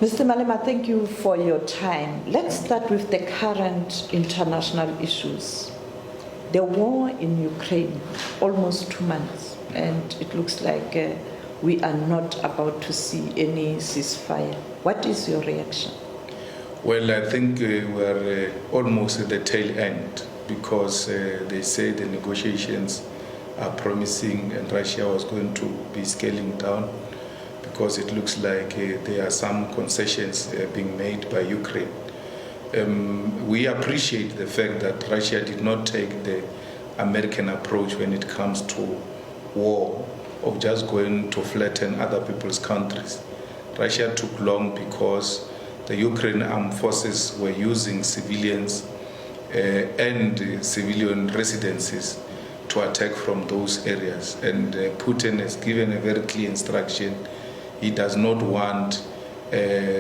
Mr. Malema, thank you for your time. Let's start with the current international issues. The war in Ukraine, almost 2 months, and it looks like we are not about to see any ceasefire. What is your reaction? Well, I think we are almost at the tail end because they say the negotiations are promising and Russia was going to be scaling down because it looks like there are some concessions being made by Ukraine. We appreciate the fact that Russia did not take the American approach when it comes to war, of just going to flatten other people's countries. Russia took long because the Ukraine armed forces were using civilians and civilian residences to attack from those areas. And Putin has given a very clear instruction. He does not want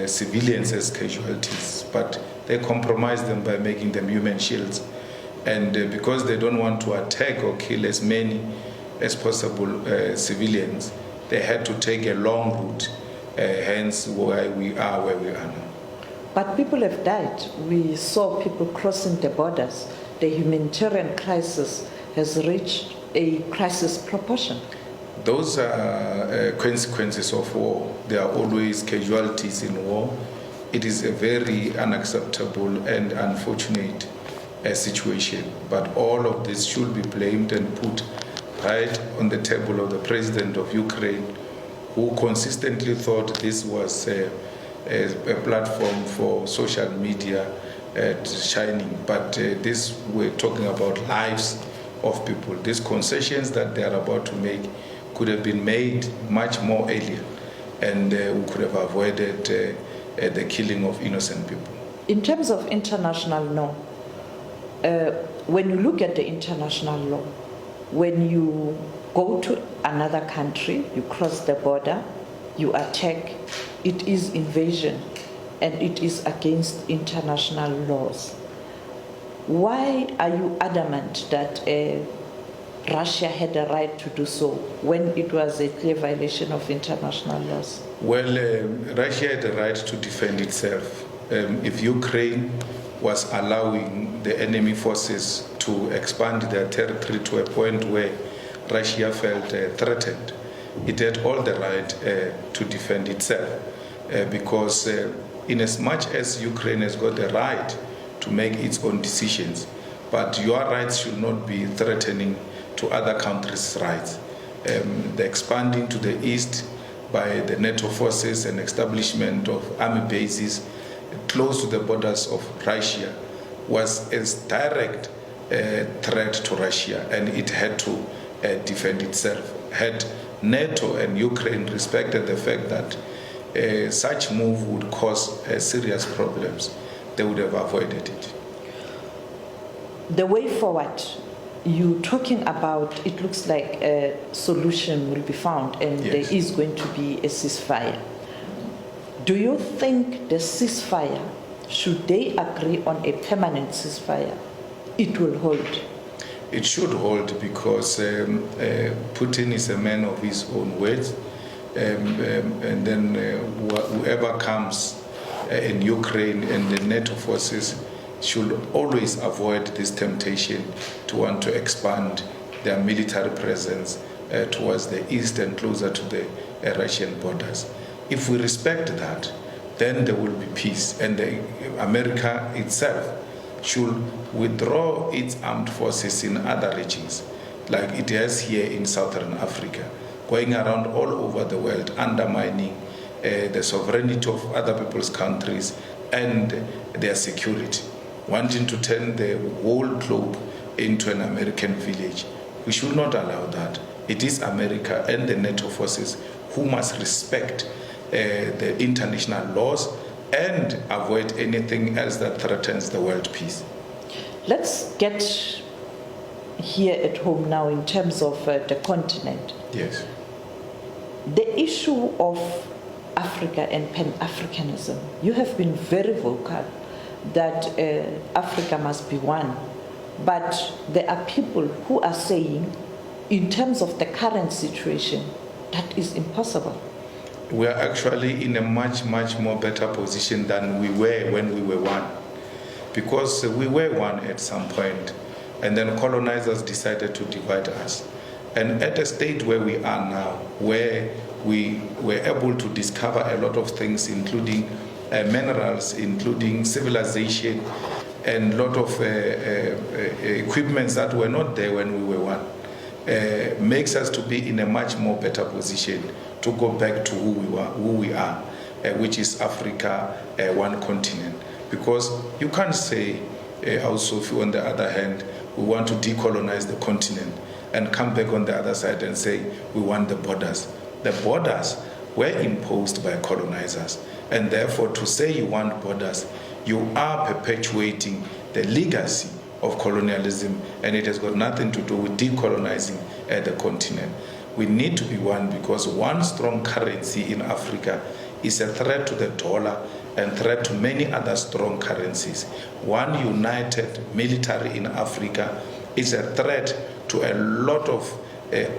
civilians as casualties, but they compromise them by making them human shields. And because they don't want to attack or kill as many as possible civilians, they had to take a long route, hence why we are where we are now. But people have died. We saw people crossing the borders. The humanitarian crisis has reached a crisis proportion. Those are consequences of war. There are always casualties in war. It is a very unacceptable and unfortunate situation. But all of this should be blamed and put right on the table of the president of Ukraine, who consistently thought this was a platform for social media shining. But this, we're talking about lives of people. These concessions that they are about to make could have been made much more earlier, and we could have avoided the killing of innocent people. In terms of international law, when you look at the international law, when you go to another country, you cross the border, you attack, it is invasion and it is against international laws. Why are you adamant that Russia had a right to do so when it was a clear violation of international laws? Well, Russia had the right to defend itself. If Ukraine was allowing the enemy forces to expand their territory to a point where Russia felt threatened, it had all the right to defend itself. Because in as much as Ukraine has got the right to make its own decisions, but your rights should not be threatening to other countries' rights. The expanding to the east by the NATO forces and establishment of army bases close to the borders of Russia was a direct threat to Russia, and it had to defend itself. Had NATO and Ukraine respected the fact that such move would cause serious problems, they would have avoided it. The way forward, you talking about, it looks like a solution will be found and Yes. there is going to be a ceasefire. Do you think the ceasefire, should they agree on a permanent ceasefire, it will hold? It should hold because Putin is a man of his own words, and then whoever comes in Ukraine and the NATO forces should always avoid this temptation to want to expand their military presence towards the east and closer to the Russian borders. If we respect that, then there will be peace, and America itself should withdraw its armed forces in other regions, like it has here in Southern Africa, going around all over the world, undermining the sovereignty of other people's countries and their security, wanting to turn the whole globe into an American village. We should not allow that. It is America and the NATO forces who must respect the international laws and avoid anything else that threatens the world peace. Let's get here at home now in terms of the continent. Yes. The issue of Africa and Pan-Africanism, you have been very vocal that Africa must be one. But there are people who are saying, in terms of the current situation, that is impossible. we are actually in a much, much more better position than we were when we were one. Because we were one at some point, and then colonizers decided to divide us. And at a state where we are now, where we were able to discover a lot of things, including minerals, including civilization, and a lot of equipments that were not there when we were one, makes us to be in a much more better position to go back to who we are, which is Africa, one continent. Because you can't say, also, if on the other hand, we want to decolonize the continent and come back on the other side and say we want the borders. The borders were imposed by colonizers, and therefore to say you want borders, you are perpetuating the legacy of colonialism, and it has got nothing to do with decolonizing the continent. We need to be one, because one strong currency in Africa is a threat to the dollar and threat to many other strong currencies. One united military in Africa is a threat to a lot of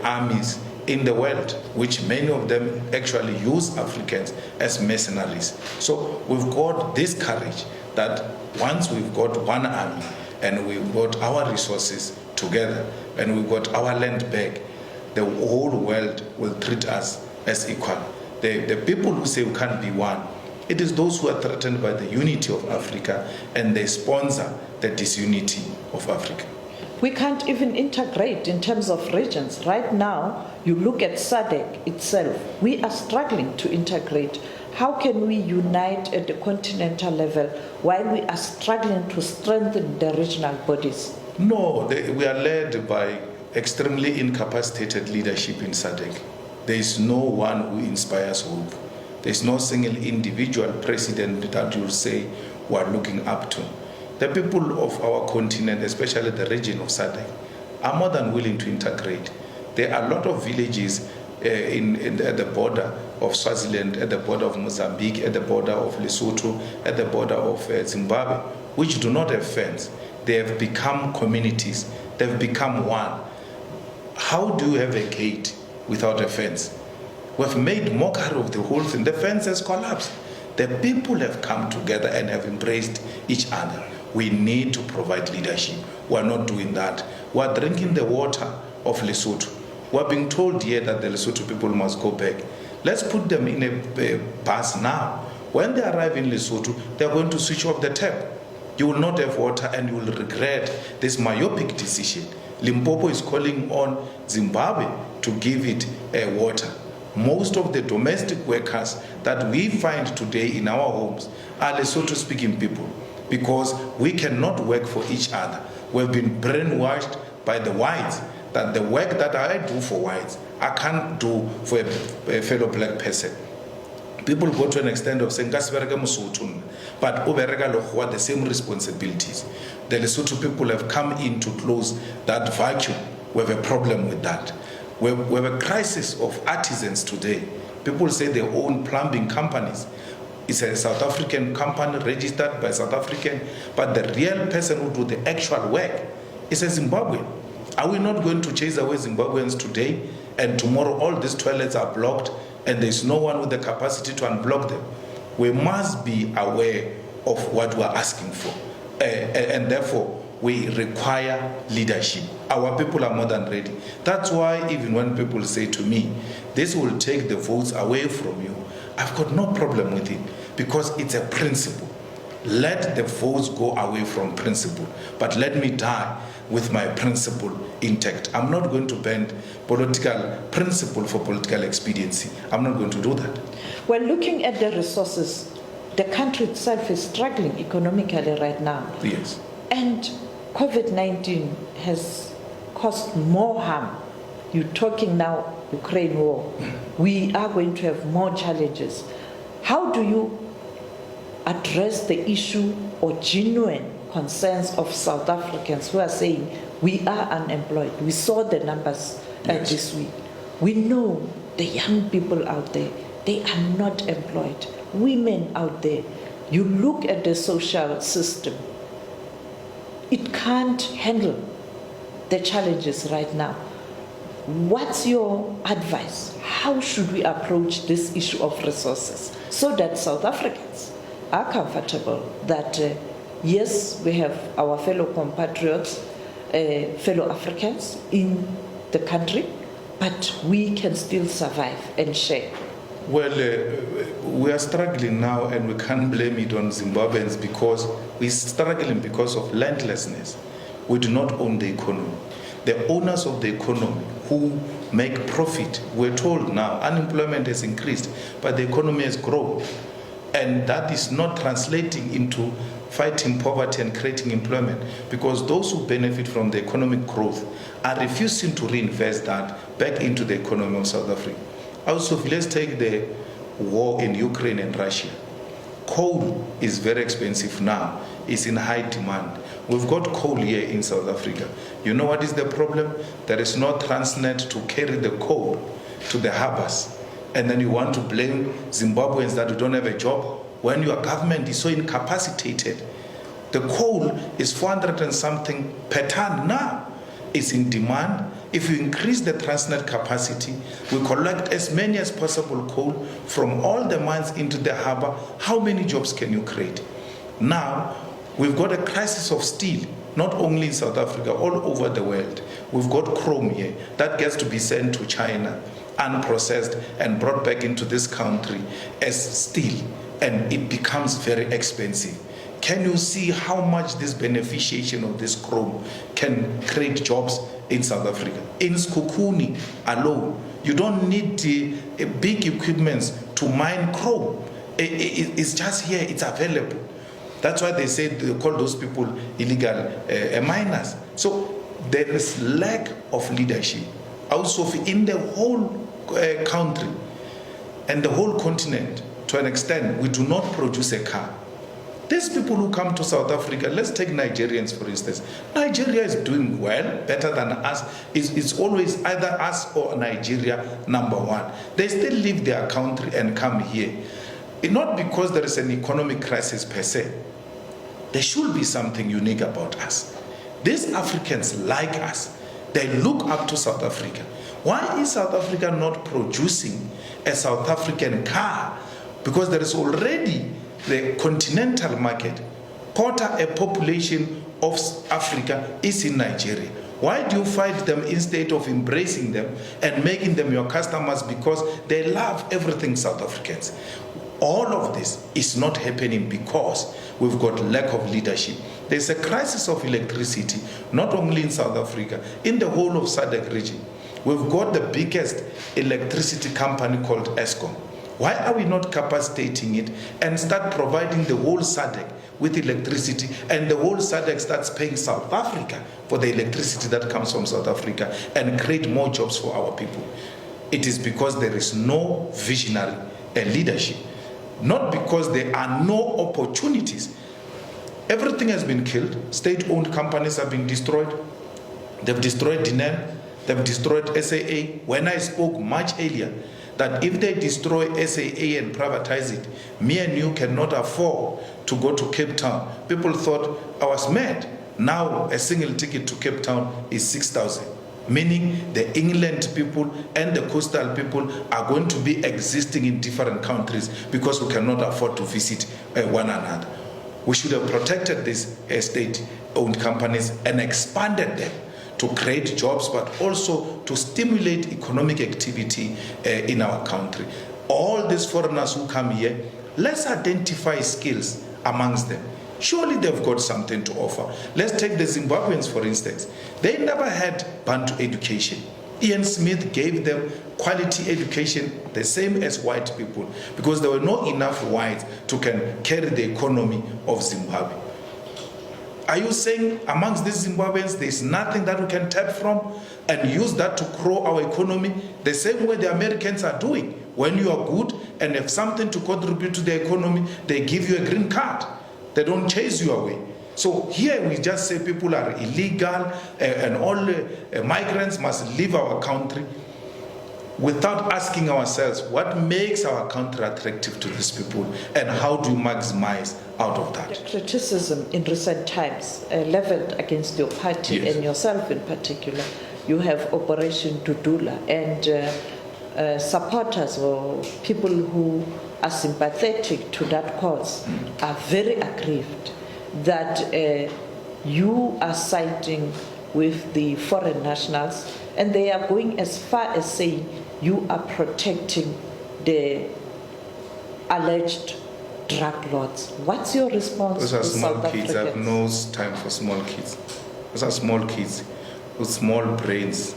armies in the world, which many of them actually use Africans as mercenaries. So we've got this courage that once we've got one army and we've got our resources together and we've got our land back, the whole world will treat us as equal. The people who say we can't be one, it is those who are threatened by the unity of Africa, and they sponsor the disunity of Africa. We can't even integrate in terms of regions. Right now, you look at SADC itself, we are struggling to integrate. How can we unite at the continental level while we are struggling to strengthen the regional bodies? No, we are led by extremely incapacitated leadership in SADC. There is no one who inspires hope. There is no single individual president that you say we are looking up to. The people of our continent, especially the region of SADC, are more than willing to integrate. There are a lot of villages at the border of Swaziland, at the border of Mozambique, at the border of Lesotho, at the border of Zimbabwe, which do not have fence. They have become communities. They've become one. How do you have a gate without a fence? We've made mockery of the whole thing. The fence has collapsed. The people have come together and have embraced each other. We need to provide leadership. We're not doing that. We're drinking the water of Lesotho. We're being told here that the Lesotho people must go back. Let's put them in a bus now. When they arrive in Lesotho, they're going to switch off the tap. You will not have water and you will regret this myopic decision. Limpopo is calling on Zimbabwe to give it water. Most of the domestic workers that we find today in our homes are Lesotho-speaking people, because we cannot work for each other. We've been brainwashed by the whites that the work that I do for whites, I can't do for a fellow black person. People go to an extent of saying, but the same responsibilities. The Lesotho people have come in to close that vacuum. We have a problem with that. We have a crisis of artisans today. People say they own plumbing companies. It's a South African company registered by South African, but the real person who do the actual work is a Zimbabwean. Are we not going to chase away Zimbabweans today, and tomorrow all these toilets are blocked and there's no one with the capacity to unblock them? We must be aware of what we're asking for, and therefore we require leadership. Our people are more than ready. That's why even when people say to me, this will take the votes away from you, I've got no problem with it, because it's a principle. Let the votes go away from principle, but let me die with my principle intact. I'm not going to bend political principle for political expediency. I'm not going to do that. Well, looking at the resources, the country itself is struggling economically right now. Yes. And COVID-19 has caused more harm. You're talking now Ukraine war. We are going to have more challenges. How do you address the issue or genuine concerns of South Africans who are saying we are unemployed? We saw the numbers this week. We know the young people out there, they are not employed. Women out there, you look at the social system, it can't handle the challenges right now. What's your advice? How should we approach this issue of resources so that South Africans are comfortable that, yes, we have our fellow compatriots, fellow Africans in the country, but we can still survive and share? Well, we are struggling now, and we can't blame it on Zimbabweans because we're struggling because of landlessness. We do not own the economy. The owners of the economy who make profit, we're told now unemployment has increased, but the economy has grown. And that is not translating into fighting poverty and creating employment, because those who benefit from the economic growth are refusing to reinvest that back into the economy of South Africa. Also, let's take the war in Ukraine and Russia. Coal is very expensive now. It's in high demand. We've got coal here in South Africa. You know what is the problem? There is no Transnet to carry the coal to the harbors. And then you want to blame Zimbabweans that you don't have a job when your government is so incapacitated. The coal is 400 and something per ton now. It's in demand. If you increase the Transnet capacity, we collect as many as possible coal from all the mines into the harbor. How many jobs can you create? Now, we've got a crisis of steel, not only in South Africa, all over the world. We've got chrome here that gets to be sent to China, unprocessed, and brought back into this country as steel, and it becomes very expensive. Can you see how much this beneficiation of this chrome can create jobs in South Africa? In Skukuni alone, you don't need big equipment to mine chrome. It's just here, it's available. That's why they say they call those people illegal miners. So there is lack of leadership. Also in the whole country and the whole continent, to an extent, we do not produce a car. These people who come to South Africa, let's take Nigerians for instance. Nigeria is doing well, better than us. It's always either us or Nigeria number one. They still leave their country and come here. Not because there is an economic crisis per se. There should be something unique about us. These Africans like us. They look up to South Africa. Why is South Africa not producing a South African car? Because there is already the continental market. Quarter a population of Africa is in Nigeria. Why do you fight them instead of embracing them and making them your customers because they love everything South Africans? All of this is not happening because we've got lack of leadership. There's a crisis of electricity, not only in South Africa, in the whole of SADC region. We've got the biggest electricity company called Eskom. Why are we not capacitating it and start providing the whole SADC with electricity, and the whole SADC starts paying South Africa for the electricity that comes from South Africa and create more jobs for our people? It is because there is no visionary leadership, not because there are no opportunities. Everything has been killed. State-owned companies have been destroyed. They've destroyed DNAM. They've destroyed SAA. When I spoke much earlier, that if they destroy SAA and privatize it, me and you cannot afford to go to Cape Town. People thought I was mad. Now a single ticket to Cape Town is 6,000, meaning the inland people and the coastal people are going to be existing in different countries because we cannot afford to visit one another. We should have protected these state-owned companies and expanded them to create jobs, but also to stimulate economic activity in our country. All these foreigners who come here, let's identify skills amongst them. Surely they've got something to offer. Let's take the Zimbabweans, for instance. They never had Bantu education. Ian Smith gave them quality education, the same as white people, because there were not enough whites to carry the economy of Zimbabwe. Are you saying amongst these Zimbabweans there's nothing that we can tap from and use that to grow our economy the same way the Americans are doing? When you are good and have something to contribute to the economy, they give you a green card. They don't chase you away. So here we just say people are illegal and all migrants must leave our country, without asking ourselves what makes our country attractive to these people and how do we maximize out of that. The criticism in recent times leveled against your party, yes, and yourself in particular, you have Operation Dudula, and supporters or people who are sympathetic to that cause are very aggrieved that you are siding with the foreign nationals, and they are going as far as saying you are protecting the alleged drug lords. What's your response Those are to small South kids. I have Africans? no time for small kids. Those are small kids with small brains,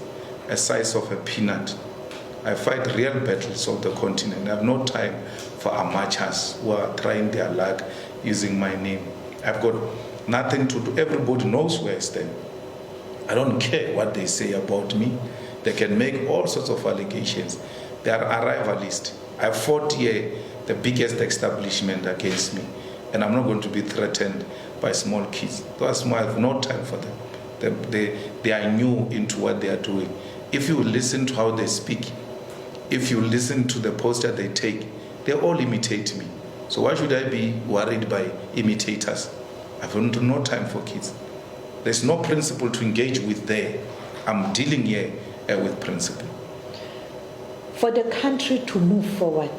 the size of a peanut. I fight real battles of the continent. I have no time for amateurs who are trying their luck using my name. I've got nothing to do. Everybody knows where I stand. I don't care what they say about me. They can make all sorts of allegations. They are arrivalist. I fought here the biggest establishment against me, and I'm not going to be threatened by small kids. Those small, I have no time for them. They are new into what they are doing. If you listen to how they speak, if you listen to the posture they take, they all imitate me. So why should I be worried by imitators? I have no time for kids. There's no principle to engage with there. I'm dealing here with principle. For the country to move forward,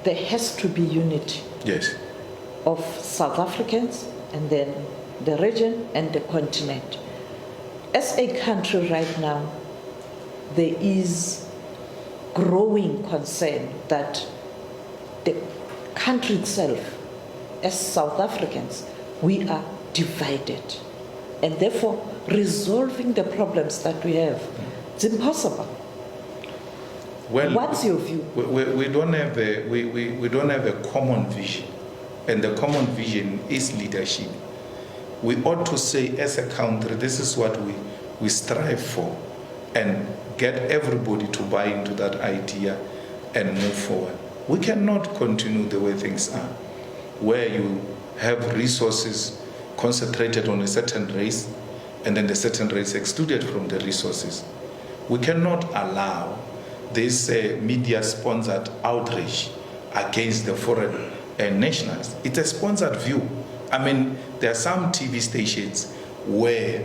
there has to be unity. Yes. Of South Africans, and then the region and the continent. As a country right now, there is growing concern that the country itself, as South Africans, we are divided. And therefore, resolving the problems that we have, it's impossible. Well, what's your view? We don't have a common vision, and the common vision is leadership. We ought to say, as a country, this is what we strive for, and get everybody to buy into that idea and move forward. We cannot continue the way things are, where you have resources concentrated on a certain race, and then the certain race excluded from the resources. We cannot allow this media-sponsored outrage against the foreign nationals. It's a sponsored view. I mean, there are some TV stations where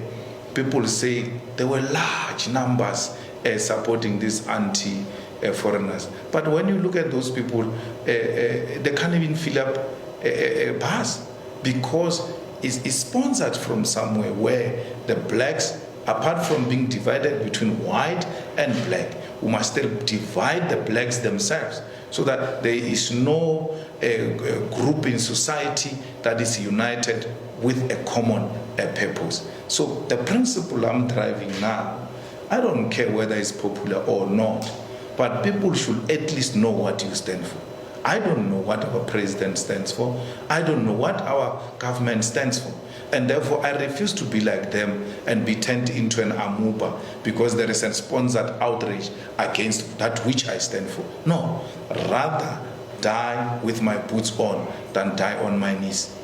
people say there were large numbers supporting these anti-foreigners. But when you look at those people, they can't even fill up a bus because it's sponsored from somewhere where the blacks, apart from being divided between white and black, we must still divide the blacks themselves so that there is no group in society that is united with a common purpose. So the principle I'm driving now, I don't care whether it's popular or not, but people should at least know what you stand for. I don't know what our president stands for. I don't know what our government stands for. And therefore, I refuse to be like them and be turned into an amoeba because there is a sponsored outrage against that which I stand for. No, rather die with my boots on than die on my knees.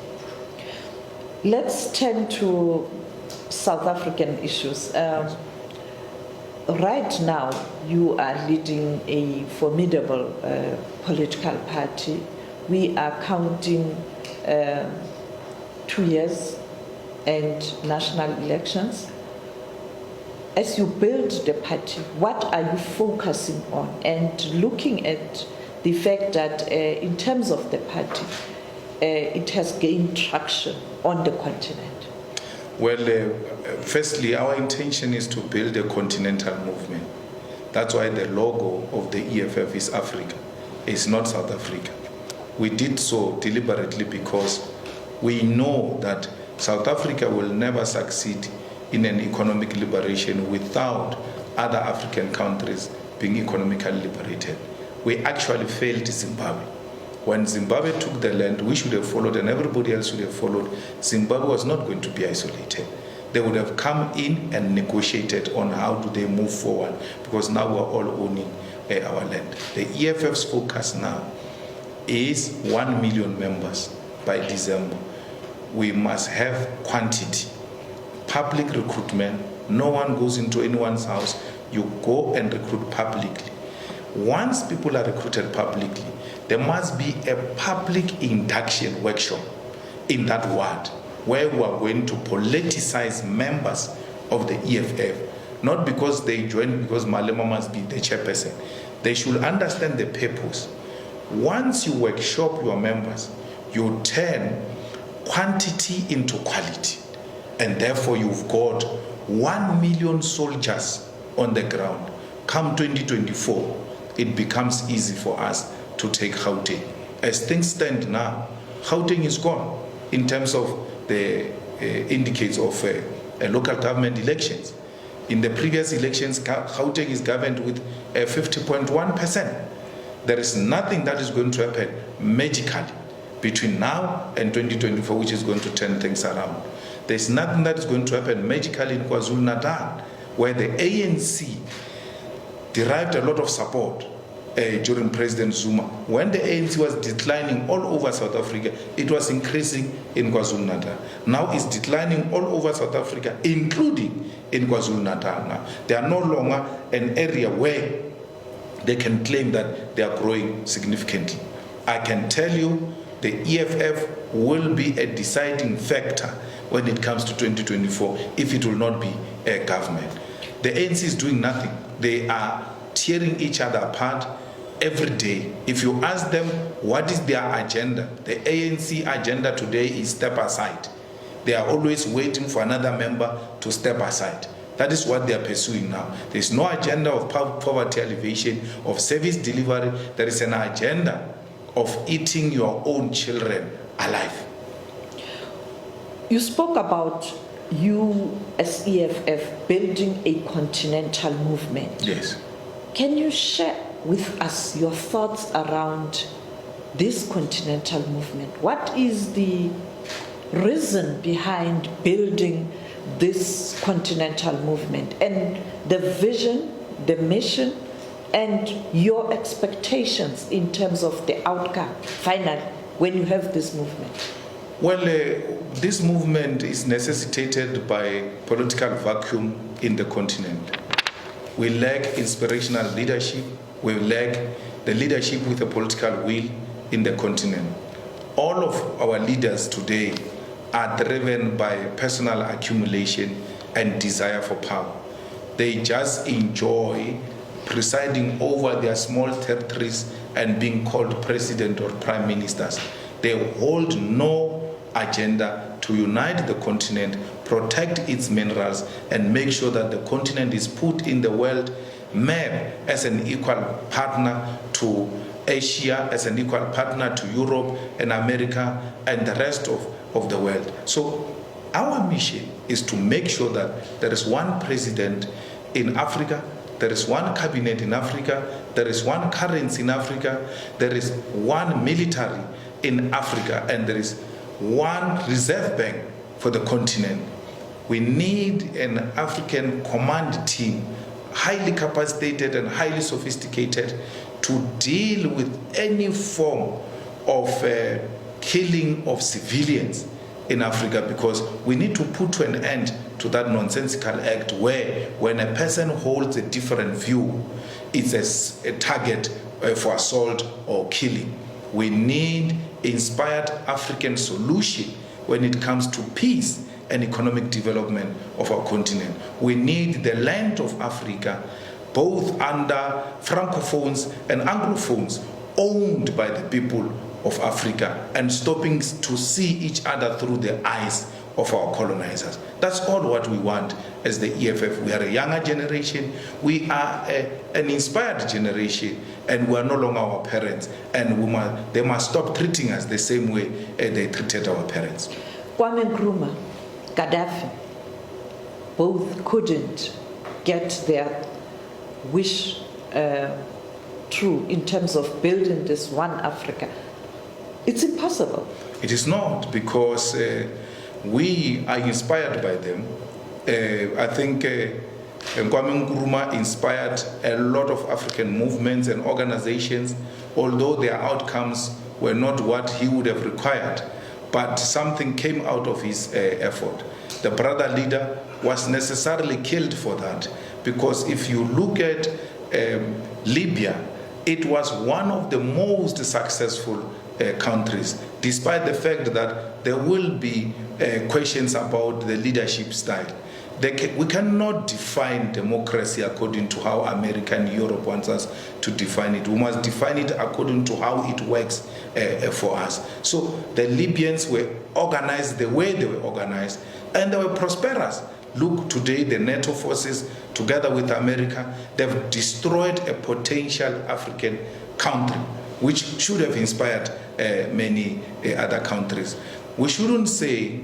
Let's turn to South African issues. Right now, you are leading a formidable political party. We are counting 2 years and national elections. As you build the party, what are you focusing on? And looking at the fact that in terms of the party, it has gained traction on the continent. Well, firstly, our intention is to build a continental movement. That's why the logo of the EFF is Africa. It's not South Africa. We did so deliberately because we know that South Africa will never succeed in an economic liberation without other African countries being economically liberated. We actually failed Zimbabwe. When Zimbabwe took the land, we should have followed and everybody else should have followed. Zimbabwe was not going to be isolated. They would have come in and negotiated on how do they move forward because now we're all owning our land. The EFF's focus now is 1 million members by December. We must have quantity. Public recruitment, no one goes into anyone's house. You go and recruit publicly. Once people are recruited publicly, there must be a public induction workshop in that ward where we are going to politicize members of the EFF not because they joined because Malema must be the chairperson. They should understand the purpose. Once you workshop your members, you turn quantity into quality, and therefore you've got 1 million soldiers on the ground. Come 2024, it becomes easy for us to take Gauteng. As things stand now, Gauteng is gone in terms of the indicates of local government elections. In the previous elections, Gauteng is governed with 50.1%. There is nothing that is going to happen magically between now and 2024 which is going to turn things around. There's nothing that is going to happen magically in KwaZulu-Natal, where the ANC derived a lot of support during President Zuma. When the ANC was declining all over South Africa, it was increasing in KwaZulu-Natal. Now it's declining all over South Africa, including in KwaZulu-Natal. Now they are no longer an area where they can claim that they are growing significantly. I can tell you the EFF will be a deciding factor when it comes to 2024 if it will not be a government. The ANC is doing nothing. They are tearing each other apart every day. If you ask them what is their agenda, the ANC agenda today is step aside. They are always waiting for another member to step aside. That is what they are pursuing now. There is no agenda of poverty alleviation, of service delivery. There is an agenda of eating your own children alive. You spoke about you as EFF building a continental movement. Yes. Can you share with us your thoughts around this continental movement? What is the reason behind building this continental movement and the vision, the mission, and your expectations in terms of the outcome, finally, when you have this movement? Well, this movement is necessitated by political vacuum in the continent. We lack inspirational leadership. We lack the leadership with a political will in the continent. All of our leaders today are driven by personal accumulation and desire for power. They just enjoy presiding over their small territories and being called president or prime ministers. They hold no agenda to unite the continent, protect its minerals, and make sure that the continent is put in the world map as an equal partner to Asia, as an equal partner to Europe and America and the rest of the world. So our mission is to make sure that there is one president in Africa, there is one cabinet in Africa, there is one currency in Africa, there is one military in Africa, and there is one reserve bank for the continent. We need an African command team, highly capacitated and highly sophisticated, to deal with any form of killing of civilians in Africa, because we need to put to an end to that nonsensical act where when a person holds a different view, it's a target for assault or killing. We need inspired African solution when it comes to peace and economic development of our continent. We need the land of Africa, both under Francophones and Anglophones, owned by the people of Africa, and stopping to see each other through the eyes of our colonizers. That's all what we want as the EFF. We are a younger generation, we are an inspired generation, and we are no longer our parents, and they must stop treating us the same way they treated our parents. Kwame Nkrumah, Gaddafi, both couldn't get their wish true in terms of building this one Africa. It's impossible. It is not, because we are inspired by them. I think Kwame Nkrumah inspired a lot of African movements and organizations, although their outcomes were not what he would have required, but something came out of his effort. The brother leader was necessarily killed for that, because if you look at Libya, it was one of the most successful countries, despite the fact that there will be questions about the leadership style. We cannot define democracy according to how America and Europe wants us to define it. We must define it according to how it works for us. So the Libyans were organized the way they were organized, and they were prosperous. Look, today the NATO forces, together with America, they've destroyed a potential African country, which should have inspired many other countries. We shouldn't say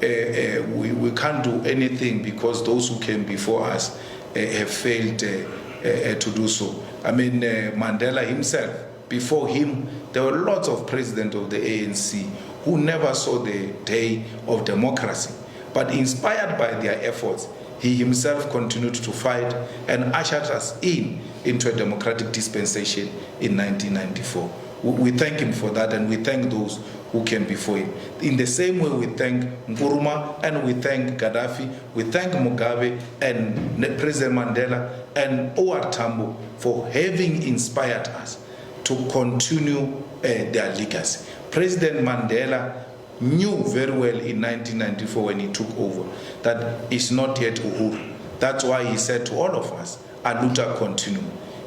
we can't do anything because those who came before us have failed to do so. I mean, Mandela himself, before him, there were lots of presidents of the ANC who never saw the day of democracy. But inspired by their efforts, he himself continued to fight and ushered us into a democratic dispensation in 1994. We thank him for that, and we thank those who came before him. In the same way, we thank Nkrumah, and we thank Gaddafi, we thank Mugabe and President Mandela and O.R. Tambo for having inspired us to continue their legacy. President Mandela knew very well in 1994 when he took over that it's not yet Uhuru. That's why he said to all of us, "Aluta continue."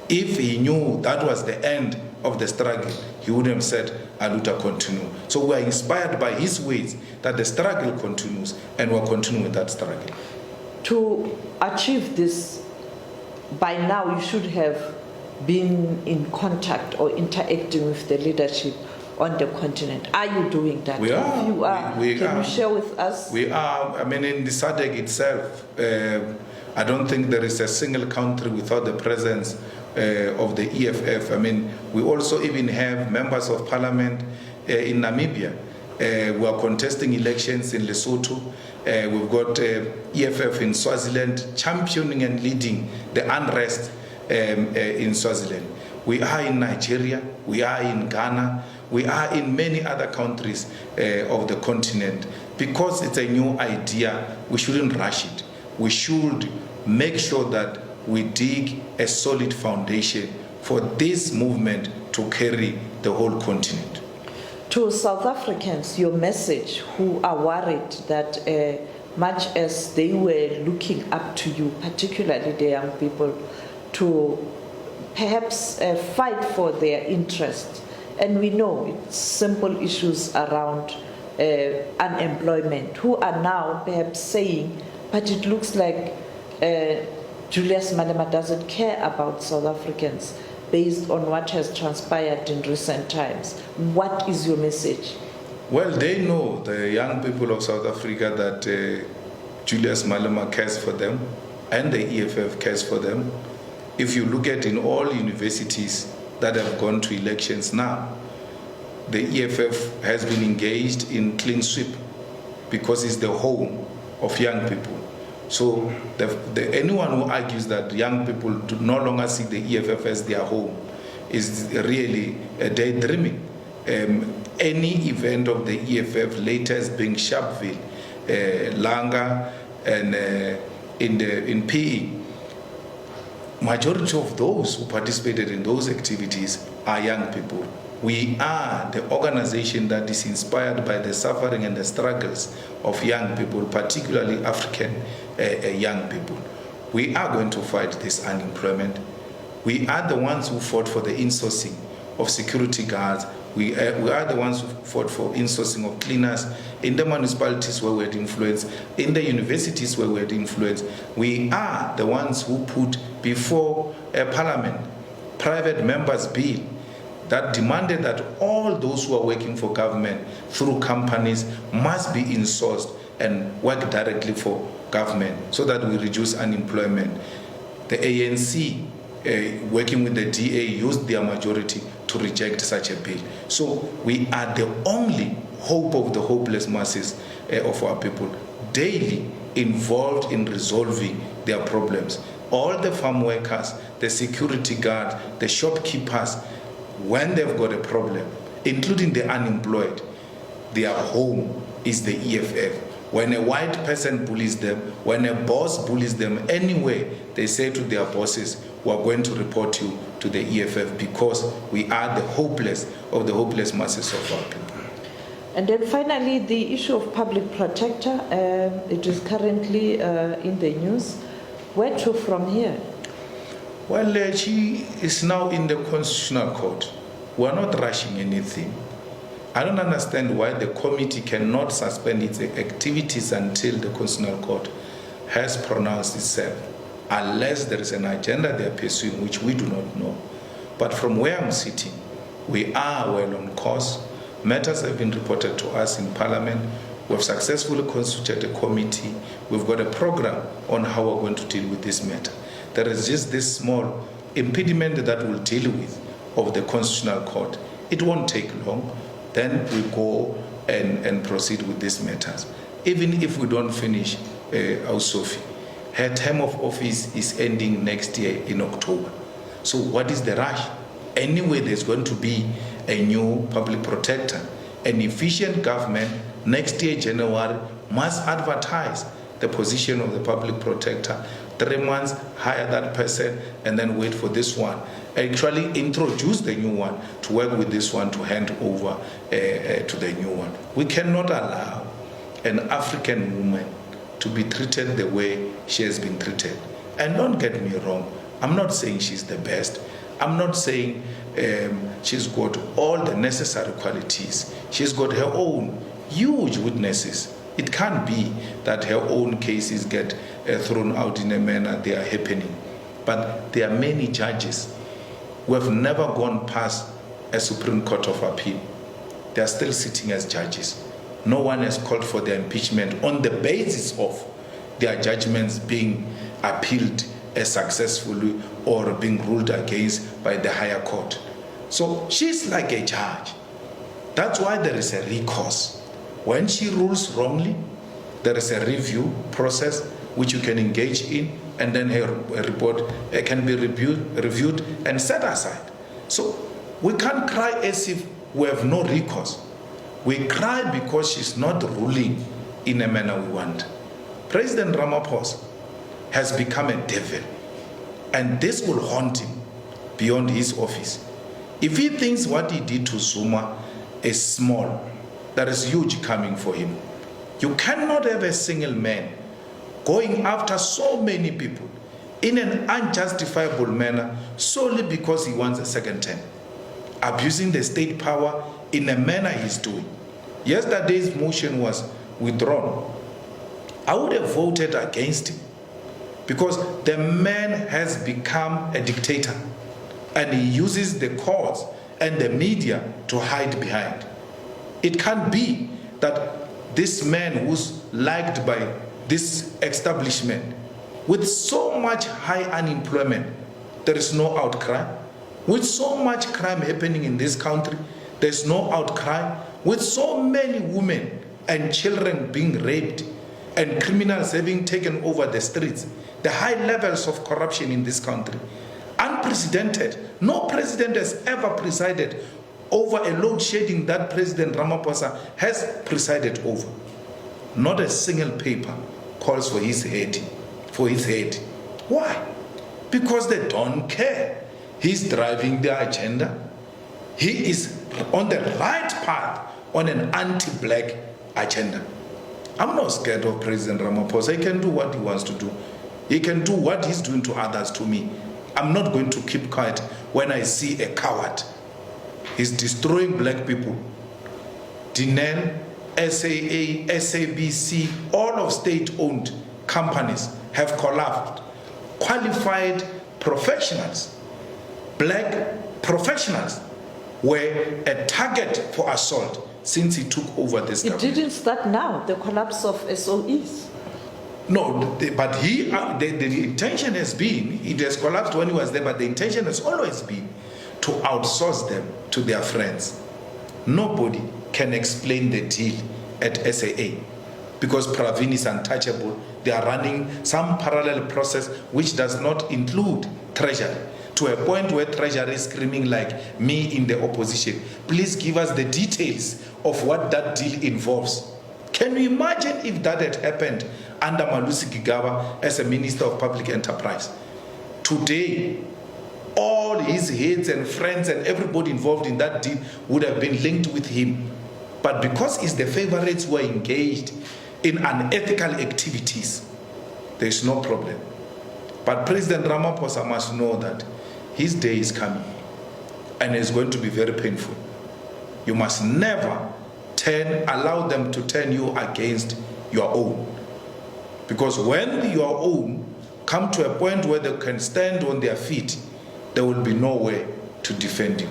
If he knew that was the end of the struggle, he would have said, "Aluta continue." So we are inspired by his words that the struggle continues, and we're continuing that struggle. To achieve this, by now you should have been in contact or interacting with the leadership on the continent. Are you doing that? We are. If you are, can you share with us? We are. I mean, in the SADC itself, I don't think there is a single country without the presence of the EFF. I mean, we also even have members of parliament in Namibia. We are contesting elections in Lesotho. We've got EFF in Swaziland championing and leading the unrest in Swaziland. We are in Nigeria. We are in Ghana. We are in many other countries of the continent. Because it's a new idea, we shouldn't rush it. We should make sure that we dig a solid foundation for this movement to carry the whole continent. To South Africans, your message who are worried that much as they were looking up to you, particularly the young people, to perhaps fight for their interests. And we know it's simple issues around unemployment, who are now perhaps saying, but it looks like Julius Malema doesn't care about South Africans based on what has transpired in recent times. What is your message? Well, they know, the young people of South Africa, that Julius Malema cares for them and the EFF cares for them. If you look at in all universities that have gone to elections now, the EFF has been engaged in clean sweep because it's the home of young people. So anyone who argues that young people do no longer see the EFF as their home is really daydreaming. Any event of the EFF, latest being Sharpeville, Langa, and in PE, majority of those who participated in those activities are young people. We are the organization that is inspired by the suffering and the struggles of young people, particularly African young people. We are going to fight this unemployment. We are the ones who fought for the insourcing of security guards. We are the ones who fought for insourcing of cleaners in the municipalities where we had influence, in the universities where we had influence. We are the ones who put before a parliament private members' bill that demanded that all those who are working for government through companies must be insourced and work directly for government so that we reduce unemployment. The ANC, working with the DA, used their majority to reject such a bill. So we are the only hope of the hopeless masses of our people, daily involved in resolving their problems. All the farm workers, the security guards, the shopkeepers, when they've got a problem, including the unemployed, their home is the EFF. When a white person bullies them, when a boss bullies them anywhere, they say to their bosses, we are going to report you to the EFF because we are the hopeless of the hopeless masses of our people. And then finally, the issue of public protector, it is currently in the news. Where to from here? Well, she is now in the Constitutional Court. We're not rushing anything. I don't understand why the committee cannot suspend its activities until the Constitutional Court has pronounced itself, unless there is an agenda they are pursuing, which we do not know. But from where I'm sitting, we are well on course. Matters have been reported to us in Parliament. We've successfully constituted a committee. We've got a program on how we're going to deal with this matter. There is just this small impediment that we'll deal with of the Constitutional Court. It won't take long. Then we go and proceed with these matters. Even if we don't finish our Sophie, her term of office is ending next year in October. So what is the rush? Anyway, there's going to be a new public protector. An efficient government next year, January, must advertise the position of the public protector. 3 months, hire that person, and then wait for this one. Actually introduce the new one to work with this one to hand over to the new one. We cannot allow an African woman to be treated the way she has been treated. And don't get me wrong, I'm not saying she's the best. I'm not saying she's got all the necessary qualities. She's got her own huge weaknesses. It can't be that her own cases get thrown out in a manner they are happening. But there are many judges who have never gone past a Supreme Court of Appeal. They are still sitting as judges. No one has called for their impeachment on the basis of their judgments being appealed as successfully or being ruled against by the higher court. So she's like a judge. That's why there is a recourse. When she rules wrongly, there is a review process which you can engage in, and then her report can be reviewed and set aside. So we can't cry as if we have no recourse. We cry because she's not ruling in a manner we want. President Ramaphosa has become a devil, and this will haunt him beyond his office. If he thinks what he did to Zuma is small, there is huge coming for him. You cannot have a single man going after so many people in an unjustifiable manner solely because he wants a second term, abusing the state power in a manner he's doing. Yesterday's motion was withdrawn. I would have voted against him because the man has become a dictator, and he uses the courts and the media to hide behind. It can't be that this man who's liked by this establishment, with so much high unemployment, there is no outcry. With so much crime happening in this country, there's no outcry. With so many women and children being raped and criminals having taken over the streets, the high levels of corruption in this country, unprecedented. No president has ever presided over a load shedding that President Ramaphosa has presided over. Not a single paper calls for his head. Why? Because they don't care. He's driving their agenda. He is on the right path on an anti-black agenda. I'm not scared of President Ramaphosa. He can do what he wants to do. He can do what he's doing to others to me. I'm not going to keep quiet when I see a coward. He's destroying black people. Dinel, SAA, SABC, all of state-owned companies have collapsed. Qualified professionals, black professionals, were a target for assault since he took over this government. It didn't start now, the collapse of SOEs. No, but the intention has been, it has collapsed when he was there, but the intention has always been to outsource them to their friends. Nobody can explain the deal at SAA because Pravin is untouchable. They are running some parallel process which does not include Treasury, to a point where Treasury is screaming like me in the opposition. Please give us the details of what that deal involves. Can you imagine if that had happened under Malusi Gigaba as a Minister of Public Enterprise? Today, all his heads and friends and everybody involved in that deal would have been linked with him. But because it's the favorites who are engaged in unethical activities, there's no problem. But President Ramaphosa must know that his day is coming and it's going to be very painful. You must never allow them to turn you against your own. Because when your own come to a point where they can stand on their feet, there will be nowhere to defend you.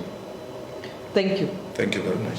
Thank you. Thank you very much.